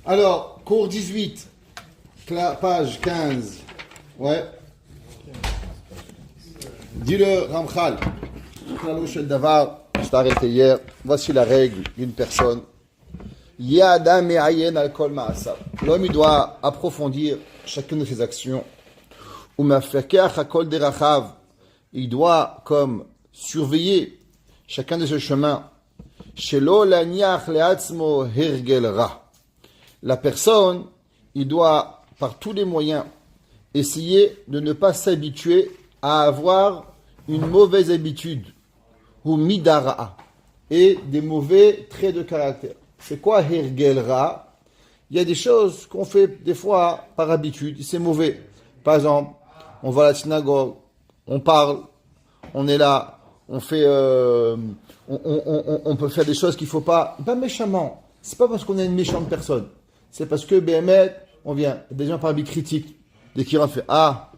Alors, cours 18, page 15. Ouais. Dis-le, Ramchal. Je t'ai arrêté hier. Voici la règle d'une personne. L'homme, il doit approfondir chacune de ses actions. Il doit comme surveiller chacun de ses chemins. La personne, il doit par tous les moyens essayer de ne pas s'habituer à avoir une mauvaise habitude ou midara et des mauvais traits de caractère. C'est quoi hergel ra? Il y a des choses qu'on fait des fois par habitude, et c'est mauvais. Par exemple, on va à la synagogue, on parle, on est là, on fait, on peut faire des choses qu'il faut pas méchamment. C'est pas parce qu'on est une méchante personne. C'est parce que BML, on vient. Des gens par habitude critiquent. Dès qu'ils rentrent, fait ah,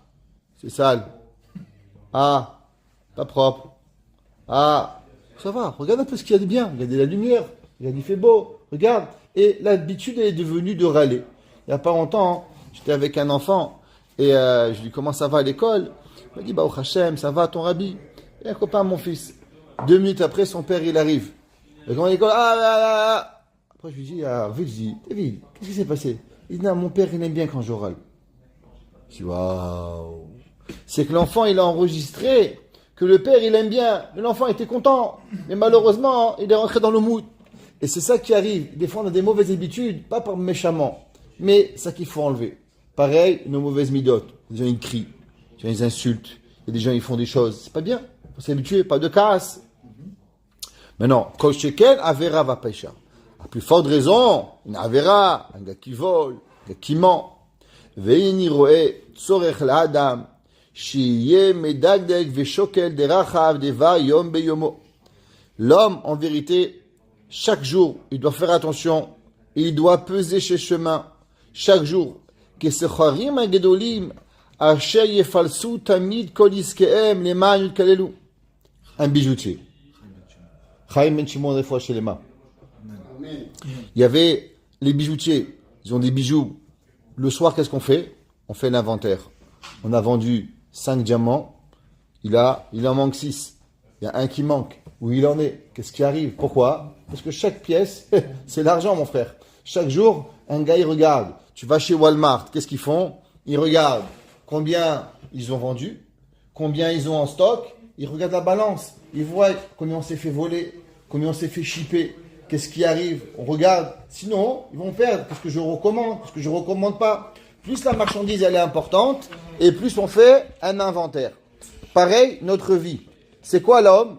c'est sale. Ah, pas propre. Ah, ça va. Regarde un peu ce qu'il y a de bien. Regardez la lumière. Regarde, il fait beau. Regarde. Et l'habitude est devenue de râler. Il n'y a pas longtemps, j'étais avec un enfant et je lui dis comment ça va à l'école. Il m'a dit bah au Hachem, ça va ton rabbi. Et un copain, mon fils. 2 minutes après, son père il arrive. Et quand à l'école, Après je lui dis à David, qu'est-ce qui s'est passé? Il dit non, mon père il aime bien quand je râle. Je dis waouh. C'est que l'enfant il a enregistré que le père il aime bien, mais l'enfant était content. Mais malheureusement, il est rentré dans le mood. Et c'est ça qui arrive. Des fois, on a des mauvaises habitudes, pas par méchamment, mais ça qu'il faut enlever. Pareil, nos mauvaises midotes. Les gens, ils crient. Les gens, ils insultent. Et des gens, ils font des choses. C'est pas bien. Il faut s'habituer, pas de casse. Maintenant, kol shekel, avera va pesha. À plus forte raison, une avera, un gars qui vole, un gars qui ment. Ve'ini roe, tzorech la'adam, shiye medagdeg ve'shokel derachav deva yom beyomo. L'homme, en vérité, chaque jour, il doit faire attention, il doit peser ses chemins, chaque jour. Kesecharim agedolim, asher yefalsu tamid kol iskeem leman yutkalelu. Un bijoutier. Chaim ben Shimon des fois chez les mains. Il y avait les bijoutiers, ils ont des bijoux. Le soir, qu'est-ce qu'on fait? On fait l'inventaire. On a vendu 5 diamants, il en manque 6. Il y a un qui manque. Où il en est? Qu'est-ce qui arrive? Pourquoi? Parce que chaque pièce, c'est l'argent, mon frère. Chaque jour, un gars, il regarde. Tu vas chez Walmart, qu'est-ce qu'ils font? Ils regardent combien ils ont vendu, combien ils ont en stock. Ils regardent la balance. Ils voient combien on s'est fait voler, combien on s'est fait chipper. Qu'est-ce qui arrive? On regarde. Sinon, ils vont perdre. Qu'est-ce que je recommande? Qu'est-ce que je recommande pas? Plus la marchandise, elle est importante, et plus on fait un inventaire. Pareil, notre vie. C'est quoi l'homme?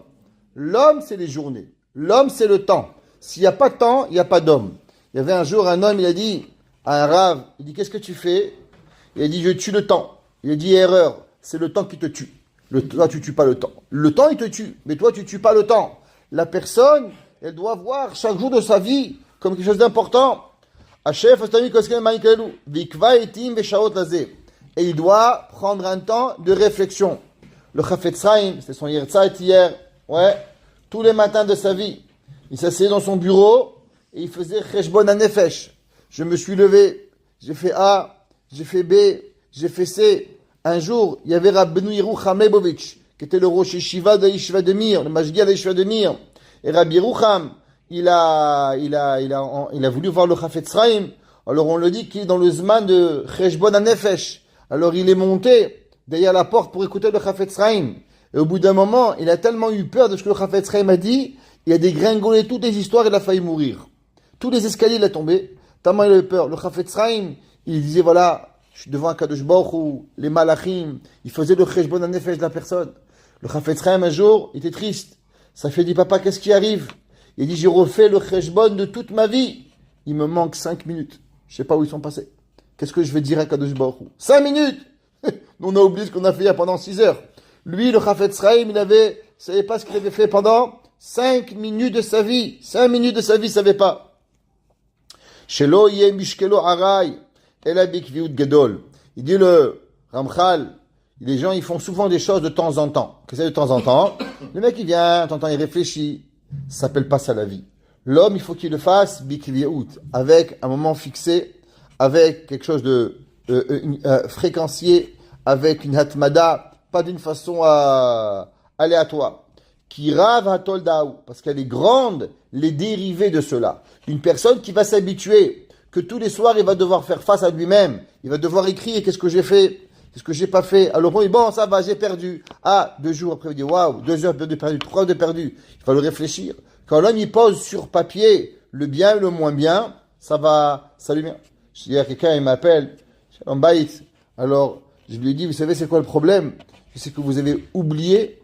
L'homme, c'est les journées. L'homme, c'est le temps. S'il n'y a pas de temps, il n'y a pas d'homme. Il y avait un jour un homme, il a dit à un rave, il dit, qu'est-ce que tu fais? Il a dit, je tue le temps. Il a dit, erreur, c'est le temps qui te tue. Toi, tu tues pas le temps. Le temps, il te tue, mais toi, tu tues pas le temps. La personne, elle doit voir chaque jour de sa vie comme quelque chose d'important. Et il doit prendre un temps de réflexion. Le Chafetz Chaim, c'était son Yerzait hier, ouais, tous les matins de sa vie, il s'asseyait dans son bureau et il faisait Cheshbon HaNefesh. Je me suis levé, j'ai fait A, j'ai fait B, j'ai fait C. Un jour, il y avait Rabbeinu Yerucham Leibovitch, qui était le Rosh Yeshiva de Yeshiva de Mir, le Mashgiach de Yeshiva de Mir. Et Rabbi Yerucham, il a voulu voir le Chafetz Chaim. Alors on le dit qu'il est dans le Zman de Cheshbon HaNefesh. Alors il est monté derrière la porte pour écouter le Chafetz Chaim. Et au bout d'un moment, il a tellement eu peur de ce que le Chafetz Chaim a dit, il a dégringolé toutes les histoires et il a failli mourir. Tous les escaliers, il a tombé, tellement il a eu peur. Le Chafetz Chaim, il disait, voilà, je suis devant un Kadosh Baruch Hu, les Malachim, il faisait le Cheshbon HaNefesh de la personne. Le Chafetz Chaim, un jour, il était triste. Ça fait, dit, papa, qu'est-ce qui arrive? Il dit, j'ai refait le Cheshbon de toute ma vie. Il me manque 5 minutes. Je sais pas où ils sont passés. Qu'est-ce que je vais dire à Kadosh Baruch Hu? 5 minutes! Nous, on a oublié ce qu'on a fait il y a pendant 6 heures. Lui, le Chafetz Chaim, savait pas ce qu'il avait fait pendant 5 minutes de sa vie. 5 minutes de sa vie, il savait pas. Shelo yeh mishkelo aray, ela bikviut gadol. Il dit le Ramchal, les gens, ils font souvent des choses de temps en temps. Qu'est-ce que c'est de temps en temps? Le mec, il vient, t'entends, il réfléchit. Ça s'appelle pas ça la vie. L'homme, il faut qu'il le fasse bikviout, avec un moment fixé, avec quelque chose de fréquencié, avec une hatmada, pas d'une façon aléatoire. Qui rave hatol daou, parce qu'elle est grande, les dérivés de cela. Une personne qui va s'habituer, que tous les soirs, il va devoir faire face à lui-même, il va devoir écrire qu'est-ce que j'ai fait, qu'est-ce que j'ai pas fait. Alors on dit, bon, ça va, j'ai perdu. Ah, 2 jours après, il dit, waouh, 2 heures de perdu, 3 heures de perdu. Il va le réfléchir. Quand l'homme, il pose sur papier le bien et le moins bien, ça va s'allumer. Je dis à quelqu'un, il m'appelle, Shalom Baït. Alors, je lui ai dit, vous savez, c'est quoi le problème? C'est que vous avez oublié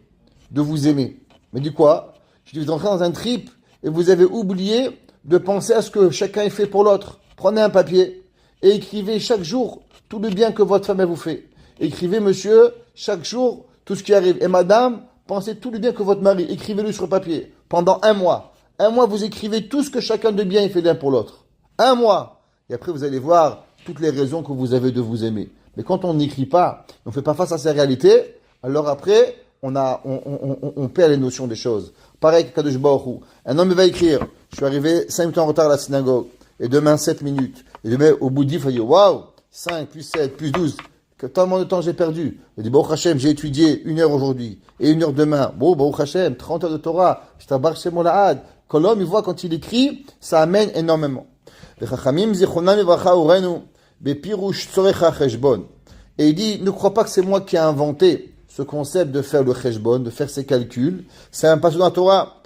de vous aimer. Mais du quoi? Je dis, vous êtes entré dans un trip et vous avez oublié de penser à ce que chacun est fait pour l'autre. Prenez un papier et écrivez chaque jour tout le bien que votre femme elle vous fait. Écrivez, monsieur, chaque jour tout ce qui arrive. Et madame, pensez tout le bien que votre mari. Écrivez-le sur papier. Pendant 1 mois. 1 mois, vous écrivez tout ce que chacun de bien il fait l'un pour l'autre. 1 mois. Et après, vous allez voir toutes les raisons que vous avez de vous aimer. Mais quand on n'écrit pas, on ne fait pas face à ces réalités, alors après, on perd les notions des choses. Pareil que Kadosh Baruch Hu. Un homme va écrire, je suis arrivé 5 minutes en retard à la synagogue, et demain 7 minutes. Et demain, au bout de 10, il va dire, waouh, 5 plus 7 plus 12, tellement de temps j'ai perdu. Il dit, Baruch Hashem, j'ai étudié 1 heure aujourd'hui, et 1 heure demain. Bon, Baruch Hashem, 30 heures de Torah, je t'abarre chez mon lahad. Quand l'homme, il voit quand il écrit, ça amène énormément. Et il dit, ne crois pas que c'est moi qui ai inventé ce concept de faire le cheshbon, de faire ses calculs. C'est un passage dans la Torah.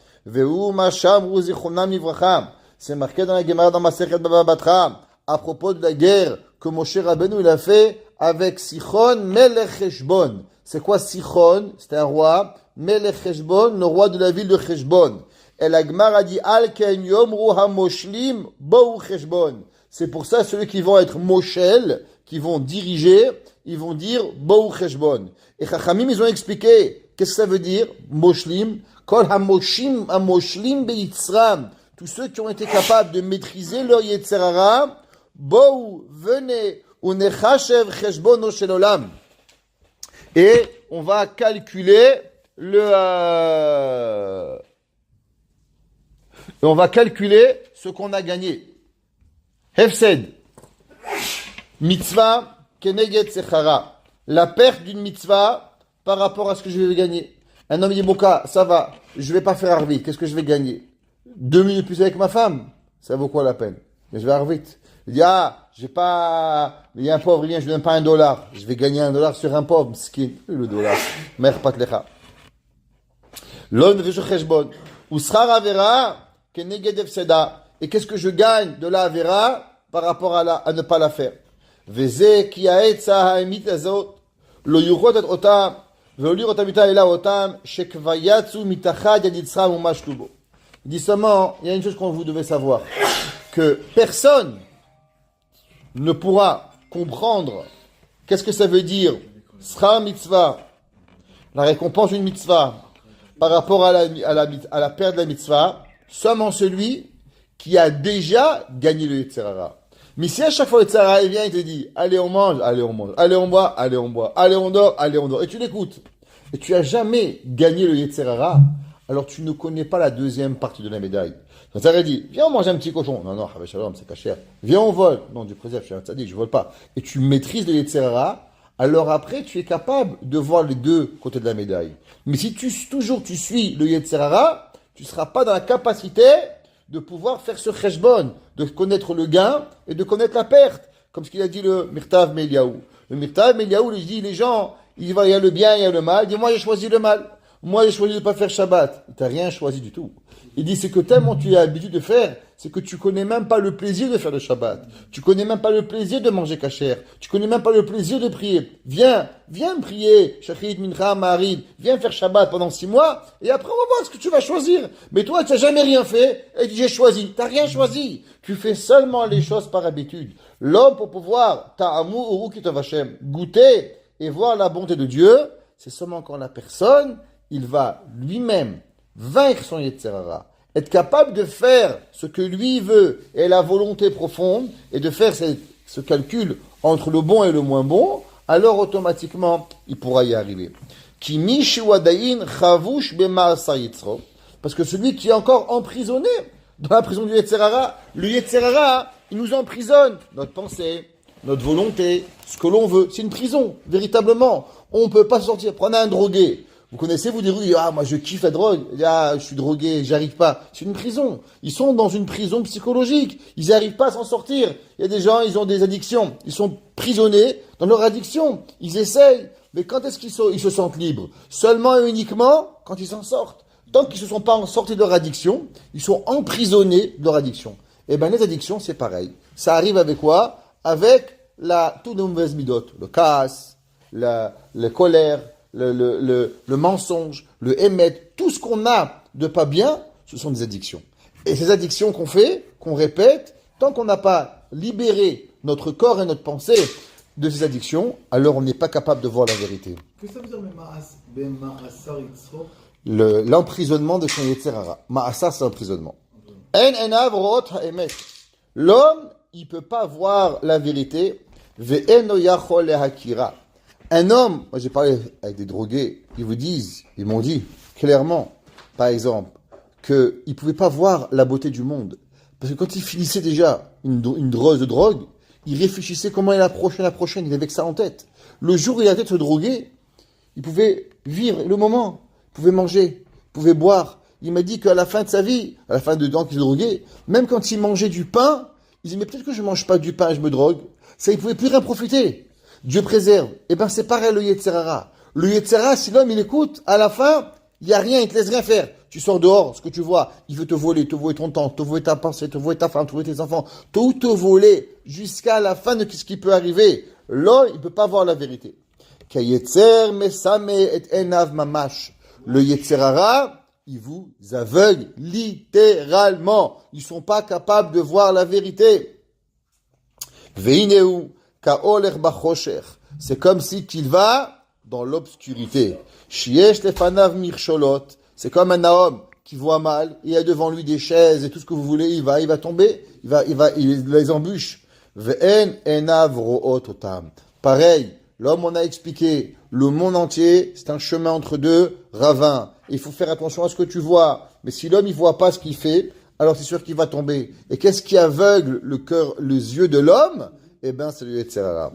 C'est marqué dans la Gemara dans Masechet Baba Batra, à propos de la guerre que Moshe Rabbeinu il a fait avec Sichon Melech Cheshbon. C'est quoi Sichon? C'était un roi. Melech Cheshbon, le roi de la ville de Cheshbon. Et la Gemara a dit, Al ken yomru hamoshlim bou Cheshbon. C'est pour ça, ceux qui vont être Moshel, qui vont diriger, ils vont dire Bou Cheshbon. Et Chachamim, ils ont expliqué qu'est-ce que ça veut dire, Moshlim. Kol hamoshlim beitzram. Tous ceux qui ont été capables de maîtriser leur Yetzerara, Bou, venez, unechashev cheshbono shel olam. Et on va calculer ce qu'on a gagné. Hefsed, mitzvah keneged sechara. La perte d'une mitzvah par rapport à ce que je vais gagner. Un homme dit, Boka, ça va, je vais pas faire arvit, qu'est-ce que je vais gagner? 2 minutes plus avec ma femme, ça vaut quoi la peine? Mais je vais arvit. Il dit, j'ai pas, il y a un pauvre, il vient, je lui donne pas $1. Je vais gagner $1 sur un pauvre, skin, le dollar. Mer patlecha. L'on veut cheshbon. Ou srar avera, keneged efseda. Et qu'est-ce que je gagne de la avera par rapport à ne pas la faire? Veze ki haetza haemit azot, lo yuchot et otam, veolir otamita ela otam, shekvayatsu mitachad yaditzram umashlubo. Il dit seulement, il y a une chose que vous devez savoir, que personne ne pourra comprendre qu'est-ce que ça veut dire sra mitzvah, la récompense d'une mitzvah, par rapport à la perte de la mitzvah, seulement celui qui a déjà gagné le Yetzirara. Mais si à chaque fois le Yetzirara il vient et te dit, allez on mange, allez on mange, allez on boit, allez on boit, allez on dort, et tu l'écoutes, et tu as jamais gagné le Yetzirara, alors tu ne connais pas la deuxième partie de la médaille. Ça aurait dit, viens on mange un petit cochon. Non, non, Shalom, c'est caché. Viens on vole. Non, du préserve, je suis un tzaddik, je vole pas. Et tu maîtrises le Yetzirara, alors après tu es capable de voir les deux côtés de la médaille. Mais si tu suis le Yetzirara, tu ne seras pas dans la capacité de pouvoir faire ce cheshbon, de connaître le gain et de connaître la perte. Comme ce qu'il a dit le Mirtav Meliaou. Le Mirtav Meliaou, il dit, les gens, il y a le bien, il y a le mal. Il dit, moi j'ai choisi le mal. Moi, j'ai choisi de ne pas faire Shabbat. Tu n'as rien choisi du tout. Il dit, c'est que tellement tu as l'habitude de faire, c'est que tu connais même pas le plaisir de faire le Shabbat. Tu connais même pas le plaisir de manger kasher. Tu connais même pas le plaisir de prier. Viens prier. Shachrit, Mincha, Maharid. Viens faire Shabbat pendant 6 mois. Et après, on va voir ce que tu vas choisir. Mais toi, tu n'as jamais rien fait. Et dis, j'ai choisi. Tu n'as rien choisi. Tu fais seulement les choses par habitude. L'homme, pour pouvoir, ta'amu uru kitov Hashem, goûter et voir la bonté de Dieu, c'est seulement quand la personne, il va lui-même vaincre son Yetzirara, être capable de faire ce que lui veut et la volonté profonde, et de faire ce calcul entre le bon et le moins bon, alors automatiquement, il pourra y arriver. Parce que celui qui est encore emprisonné dans la prison du Yetzer Hara. Le Yetzer Hara, il nous emprisonne. Notre pensée, notre volonté, ce que l'on veut. C'est une prison, véritablement. On ne peut pas sortir. Prenez un drogué. Vous connaissez, vous direz, ah, moi je kiffe la drogue. Ah, je suis drogué, j'arrive pas. C'est une prison. Ils sont dans une prison psychologique. Ils n'arrivent pas à s'en sortir. Il y a des gens, ils ont des addictions. Ils sont prisonniers dans leur addiction. Ils essayent. Mais quand est-ce qu'ils se sentent libres? Seulement et uniquement quand ils s'en sortent. Tant qu'ils ne se sont pas sortis de leur addiction, ils sont emprisonnés de leur addiction. Eh bien, les addictions, c'est pareil. Ça arrive avec quoi? Avec toutes les mauvaises midotes. Le casse, la colère, le mensonge, le émet, tout ce qu'on a de pas bien, ce sont des addictions. Et ces addictions qu'on fait, qu'on répète, tant qu'on n'a pas libéré notre corps et notre pensée de ces addictions, alors on n'est pas capable de voir la vérité. Qu'est-ce que ça veut dire L'emprisonnement de son Yetzer Hara. Ma'asa, c'est l'emprisonnement. En enav ro'ot ha'emet. L'homme, il peut pas voir la vérité. Ve'eno yachol lehakira. Un homme, moi j'ai parlé avec des drogués, ils m'ont dit clairement, par exemple, qu'ils ne pouvaient pas voir la beauté du monde. Parce que quand ils finissaient déjà une dose de drogue, ils réfléchissaient comment est la prochaine, il avait que ça en tête. Le jour où il a tête de se droguer, il pouvait vivre le moment, il pouvait manger, il pouvait boire. Il m'a dit qu'à la fin de sa vie, à la fin de temps qu'il se droguait, même quand il mangeait du pain, il disait mais peut-être que je ne mange pas du pain et je me drogue. Ça, il ne pouvait plus rien profiter. Dieu préserve. Eh bien, c'est pareil le Yetzer Hara. Le Yetzer Hara, si l'homme, il écoute, à la fin, il n'y a rien, il ne te laisse rien faire. Tu sors dehors, ce que tu vois, il veut te voler ton temps, te voler ta pensée, te voler ta femme, te voler tes enfants, tout te voler jusqu'à la fin de ce qui peut arriver. L'homme, il ne peut pas voir la vérité. Kayetzer mesame et enav mamash. Le Yetzer Hara, il vous aveugle littéralement. Ils ne sont pas capables de voir la vérité. Veineu. C'est comme si qu'il va dans l'obscurité. C'est comme un homme qui voit mal, il y a devant lui des chaises et tout ce que vous voulez, il va tomber, il les embûche. Pareil, l'homme, on a expliqué, le monde entier, c'est un chemin entre deux ravins. Il faut faire attention à ce que tu vois. Mais si l'homme, il voit pas ce qu'il fait, alors c'est sûr qu'il va tomber. Et qu'est-ce qui aveugle le cœur, les yeux de l'homme? Eh bien, c'est le Yetzer Hara.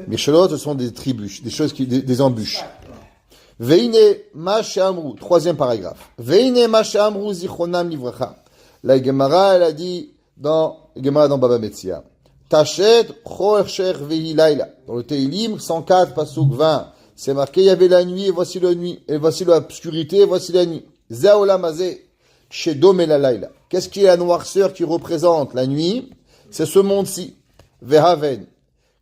Mirchelot, ce sont des tribus, des choses des embûches. Veine ma she'amru, troisième paragraphe. Veine ma she'amru zichronam livracha. La Gemara, elle a dit dans Baba Metzia. Tachet chorcher vehi laila. Dans le Teilim 104 pasuk 20, c'est marqué il y avait la nuit et voici la nuit, et voici l'obscurité et voici la nuit. Zaolam hazeh shedom el laila. Qu'est-ce qui est la noirceur qui représente la nuit? C'est ce monde-ci. Vehaven,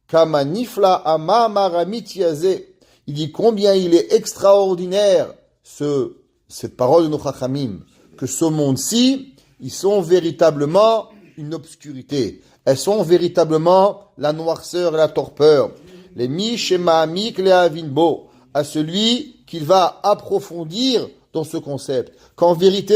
kama nifla ama maramitiaze. Il dit combien il est extraordinaire cette parole de nos chachamim, que ce monde-ci, ils sont véritablement une obscurité. Elles sont véritablement la noirceur et la torpeur. Les mishemamik le avinbo, à celui qu'il va approfondir dans ce concept. Qu'en vérité,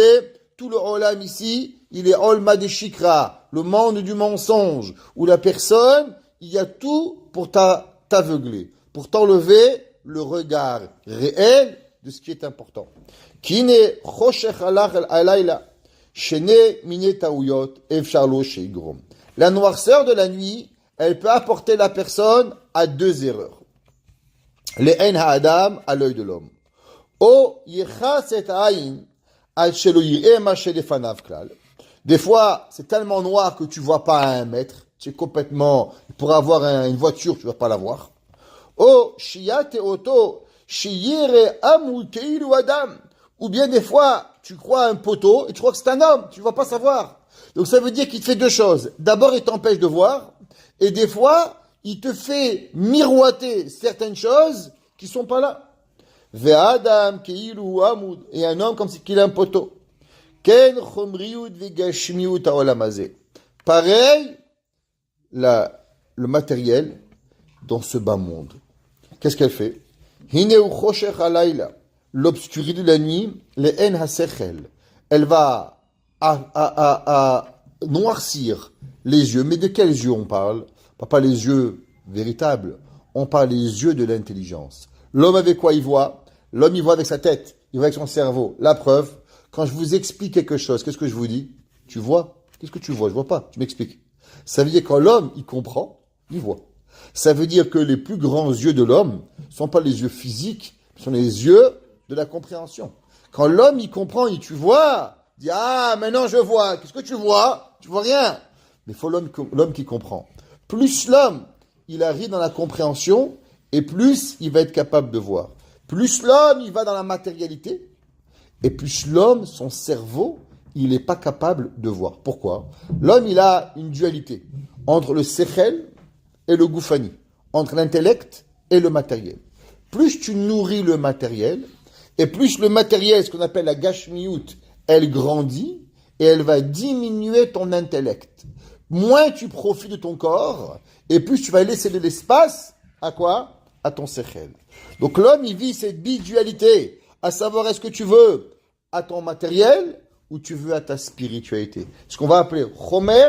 tout le olam ici, il est olma de shikra, le monde du mensonge, où la personne, il y a tout pour t'aveugler, pour t'enlever le regard réel de ce qui est important. Kine choshech alayla, shene mine taouyot, efsharlo sheigrom. La noirceur de la nuit, elle peut apporter la personne à deux erreurs. Les en ha'adam, à l'œil de l'homme. O yechas et ayin, al shelo yireh ma shelefanav klal. Des fois, c'est tellement noir que tu vois pas à 1 mètre. Tu es complètement, pour avoir une voiture, tu vas pas la voir. Oh, shiyate oto, shiyere amul keilu adam. Ou bien des fois, tu crois à un poteau et tu crois que c'est un homme. Tu vas pas savoir. Donc ça veut dire qu'il te fait deux choses. D'abord, il t'empêche de voir. Et des fois, il te fait miroiter certaines choses qui sont pas là. Ve'adam keilu amud. Et un homme comme si qu'il a un poteau. Ken chomriut vegashmiut haolamazé. Pareil, le matériel dans ce bas monde. Qu'est-ce qu'elle fait? Hineu choshech halayla. L'obscurité de la nuit, les en hasechel. Elle va à noircir les yeux. Mais de quels yeux on parle? Pas les yeux véritables. On parle des yeux de l'intelligence. L'homme avec quoi il voit? L'homme il voit avec sa tête. Il voit avec son cerveau. La preuve, quand je vous explique quelque chose, qu'est-ce que je vous dis? Tu vois? Qu'est-ce que tu vois? Je vois pas. Tu m'expliques. Ça veut dire que quand l'homme, il comprend, il voit. Ça veut dire que les plus grands yeux de l'homme ne sont pas les yeux physiques, ce sont les yeux de la compréhension. Quand l'homme, il comprend, tu vois, il dit, ah, maintenant je vois. Qu'est-ce que tu vois? Tu vois rien. Mais il faut l'homme qui comprend. Plus l'homme, il arrive dans la compréhension, et plus il va être capable de voir. Plus l'homme, il va dans la matérialité, et plus l'homme, son cerveau, il n'est pas capable de voir. Pourquoi? L'homme, il a une dualité entre le sechel et le goufani, entre l'intellect et le matériel. Plus tu nourris le matériel, et plus le matériel, ce qu'on appelle la gashmiyut, elle grandit, et elle va diminuer ton intellect. Moins tu profites de ton corps, et plus tu vas laisser de l'espace, à quoi? À ton sechel. Donc l'homme, il vit cette bidualité, à savoir est-ce que tu veux à ton matériel, ou tu veux à ta spiritualité. Ce qu'on va appeler chomer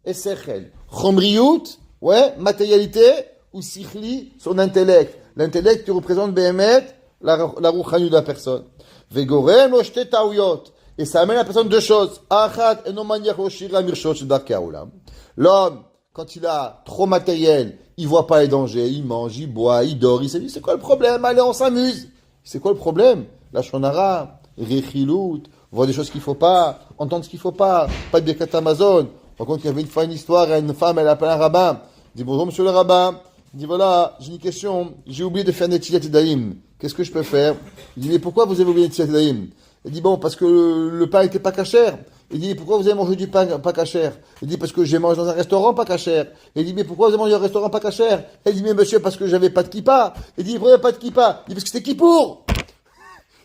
et sechel. Chomriyut, ouais, matérialité, ou sichli, son intellect. L'intellect qui représente Behemet, la rouchani de la personne. Vegorem loshte taouyot. Et ça amène à la personne deux choses. Achat enomaniach loshira mirshot shedarkei haolam. L'homme, quand il a trop matériel, il voit pas les dangers, il mange, il boit, il dort, il se dit, c'est quoi le problème? Allez, on s'amuse. C'est quoi le problème? La shonara, rechilut, voir des choses qu'il faut pas, entendre ce qu'il faut pas de Birkat Amazon. Par contre, il y avait une fois une histoire, une femme, elle appelle un rabbin. Elle dit, bonjour, monsieur le rabbin. Il dit, voilà, j'ai une question, j'ai oublié de faire Netilat Yadayim. Qu'est-ce que je peux faire? Il dit, mais pourquoi vous avez oublié Netilat Yadayim? Il dit, bon, parce que le pain n'était pas cachère. Il dit, pourquoi vous avez mangé du pain pas cachère? Il dit, parce que j'ai mangé dans un restaurant pas cachère. Il dit, mais pourquoi vous avez mangé dans un restaurant pas cachère? Il dit, mais monsieur, parce que j'avais pas de kippa. Il dit, pourquoi pas de kippa? Il dit, parce que c'était kippour.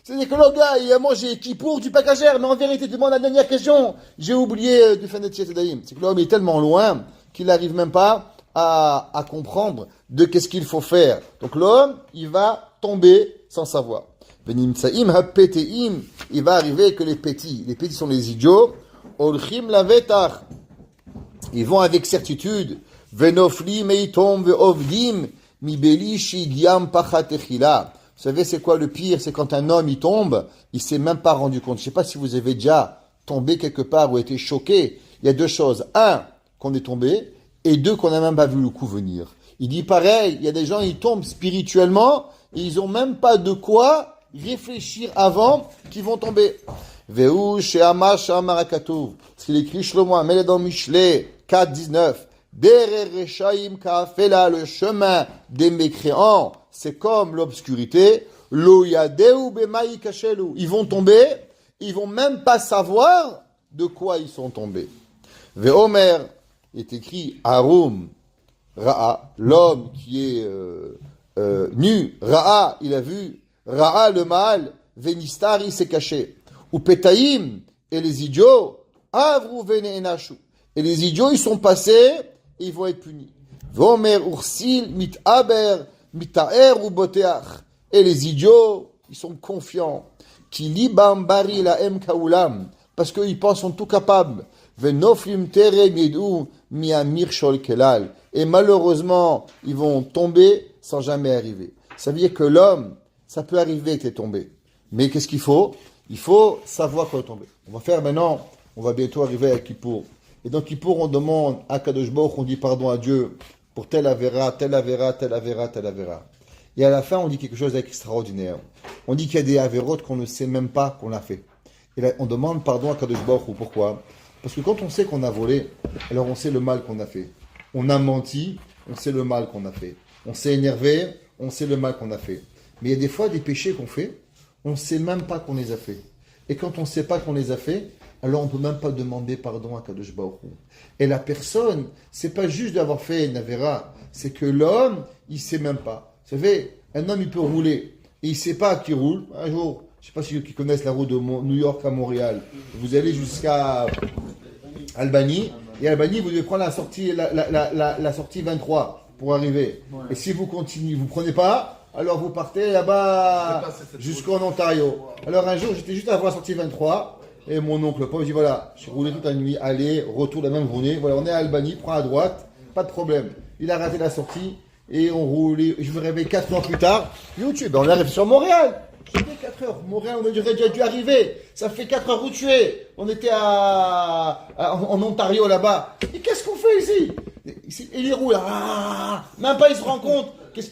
C'est-à-dire que le gars, il a mangé kippour du pain cachère, mais en vérité, tu demandes la dernière question. J'ai oublié de faire Netilat Yadayim. C'est que l'homme est tellement loin qu'il n'arrive même pas à comprendre de qu'est-ce qu'il faut faire. Donc l'homme, il va tomber sans savoir. Venimtsaim hapeteim, il va arriver que les petits sont les idiots. Olchim lavetach, ils vont avec certitude. Venoflim eitom veovdim mibeli shigiam pachatechila. Vous savez, c'est quoi le pire? C'est quand un homme, il tombe, il s'est même pas rendu compte. Je sais pas si vous avez déjà tombé quelque part ou été choqué. Il y a deux choses. Un, qu'on est tombé, et deux, qu'on n'a même pas vu le coup venir. Il dit pareil, il y a des gens, ils tombent spirituellement, et ils ont même pas de quoi réfléchir avant qu'ils vont tomber. Veu she'ama shama rakatuv. Ce qu'il écrit Shlomo, mais dans Michelet 4, 19. Derer reshaim ka'afela, le chemin des mécréants, c'est comme l'obscurité. Lo yadeu b'ma'i kashelu. Ils vont tomber, ils vont même pas savoir de quoi ils sont tombés. Ve'omer, est écrit Harum Ra'a, l'homme qui est nu, Ra'a, il a vu, Ra'a le mal, Venistar, il s'est caché. Ou Petaïm, et les idiots, Avru Vene'enashu. Et les idiots, ils sont passés, et ils vont être punis. Vomer Ursil, Mit Aber, Mita'er ou Boteach. Et les idiots, ils sont confiants. Qui libam bari la em kaulam. Parce qu'ils pensent sont tout capables. Venoflim terem yedou miamir shol kelal. Et malheureusement, ils vont tomber sans jamais arriver. Ça veut dire que l'homme, ça peut arriver que tu es tombé. Mais qu'est-ce qu'il faut? Il faut savoir quand tomber. On va faire maintenant, on va bientôt arriver à Kippour. Et dans Kippour, on demande à Kadosh Baruch, on dit pardon à Dieu pour tel avéra, tel avéra, tel avéra, tel avéra. Et à la fin, on dit quelque chose d'extraordinaire. On dit qu'il y a des avérotes qu'on ne sait même pas qu'on a fait. Et là, on demande pardon à Kadosh Baruch. Pourquoi? Parce que quand on sait qu'on a volé, alors on sait le mal qu'on a fait. On a menti, on sait le mal qu'on a fait. On s'est énervé, on sait le mal qu'on a fait. Mais il y a des fois des péchés qu'on fait, on ne sait même pas qu'on les a fait. Et quand on ne sait pas qu'on les a fait, alors on ne peut même pas demander pardon à Kadosh Baruch Hu. Et la personne, c'est pas juste d'avoir fait une avéra, c'est que l'homme, il ne sait même pas. Vous savez, un homme, il peut rouler, et il ne sait pas qu'il roule. Un jour, je ne sais pas si ceux qui connaissent la route de New York à Montréal, vous allez jusqu'à Albany, et Albany, vous devez prendre la sortie 23 pour arriver. Ouais. Et si vous continuez, vous ne prenez pas, alors vous partez là-bas jusqu'en Ontario. Alors un jour, j'étais juste avant la sortie 23, et mon oncle Paul me dit, voilà, j'ai roulé toute la nuit, aller, retour la même journée, voilà, on est à Albany, prends à droite, pas de problème. Il a raté la sortie, et on roule, je me réveille 4 mois plus tard, YouTube, on arrive sur Montréal. J'ai fait 4 heures. Montréal, on aurait déjà dû arriver. Ça fait 4 heures où tu es. On était en Ontario là-bas. Et qu'est-ce qu'on fait ici? Et il roule. Même pas il se rend compte. Qu'est-ce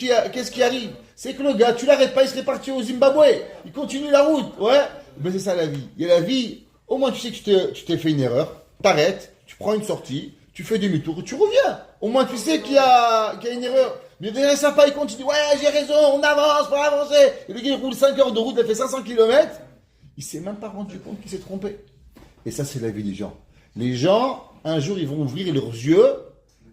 qui arrive? C'est que le gars, tu l'arrêtes pas, il serait parti au Zimbabwe. Il continue la route. Ouais. Mais c'est ça la vie. Il y a la vie. Au moins tu sais que tu t'es fait une erreur. T'arrêtes. Tu prends une sortie. Tu fais demi-tour. Tu reviens. Au moins tu sais qu'il y a une erreur. Mais derrière ça pas, il continue. Ouais, j'ai raison, on avance, faut avancer. Et le gars, il roule 5 heures de route, il a fait 500 km. Il s'est même pas rendu compte qu'il s'est trompé. Et ça, c'est la vie des gens. Les gens, un jour, ils vont ouvrir leurs yeux.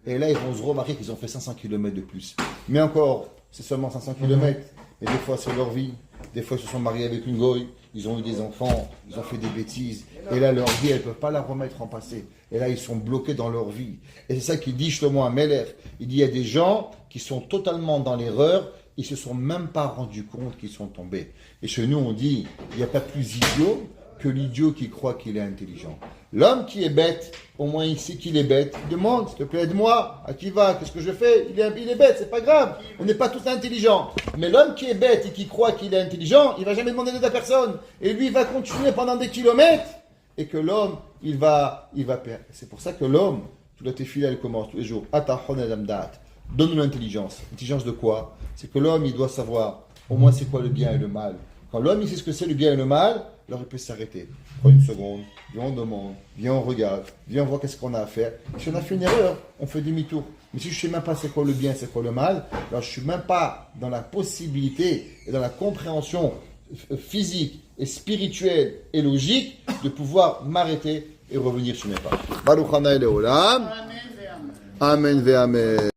Et là, ils vont se remarquer qu'ils ont fait 500 km de plus. Mais encore, c'est seulement 500 km. Mais des fois, c'est leur vie. Des fois, ils se sont mariés avec une goye. Ils ont eu des enfants. Ils ont fait des bêtises. Et là, leur vie, elles ne peuvent pas la remettre en passé. Et là, ils sont bloqués dans leur vie. Et c'est ça qu'il dit Shlomo Ameler. Il dit, il y a des gens qui sont totalement dans l'erreur. Ils ne se sont même pas rendus compte qu'ils sont tombés. Et chez nous, on dit, il n'y a pas plus idiot que l'idiot qui croit qu'il est intelligent. L'homme qui est bête, au moins il sait qu'il est bête. Il demande, s'il te plaît, aide-moi. À qui va? Qu'est-ce que je fais? Il est bête, c'est pas grave. On n'est pas tous intelligents. Mais l'homme qui est bête et qui croit qu'il est intelligent, il va jamais demander d'aide à personne. Et lui, il va continuer pendant des kilomètres. Et que l'homme, il va perdre. C'est pour ça que l'homme, tout la tefila, elle commence tous les jours. Atahon adam da'at. Donne-nous l'intelligence. L'intelligence de quoi? C'est que l'homme, il doit savoir au moins c'est quoi le bien et le mal. Quand l'homme, il sait ce que c'est le bien et le mal, alors il peut s'arrêter. Prends une seconde, viens on demande, viens on regarde, viens on voit qu'est-ce qu'on a à faire. Si on a fait une erreur, on fait demi-tour. Mais si je ne sais même pas c'est quoi le bien, c'est quoi le mal, alors je ne suis même pas dans la possibilité et dans la compréhension physique et spirituelle et logique de pouvoir m'arrêter et revenir sur mes pas. Baruch Hanai Leolam. Amen ve Amen.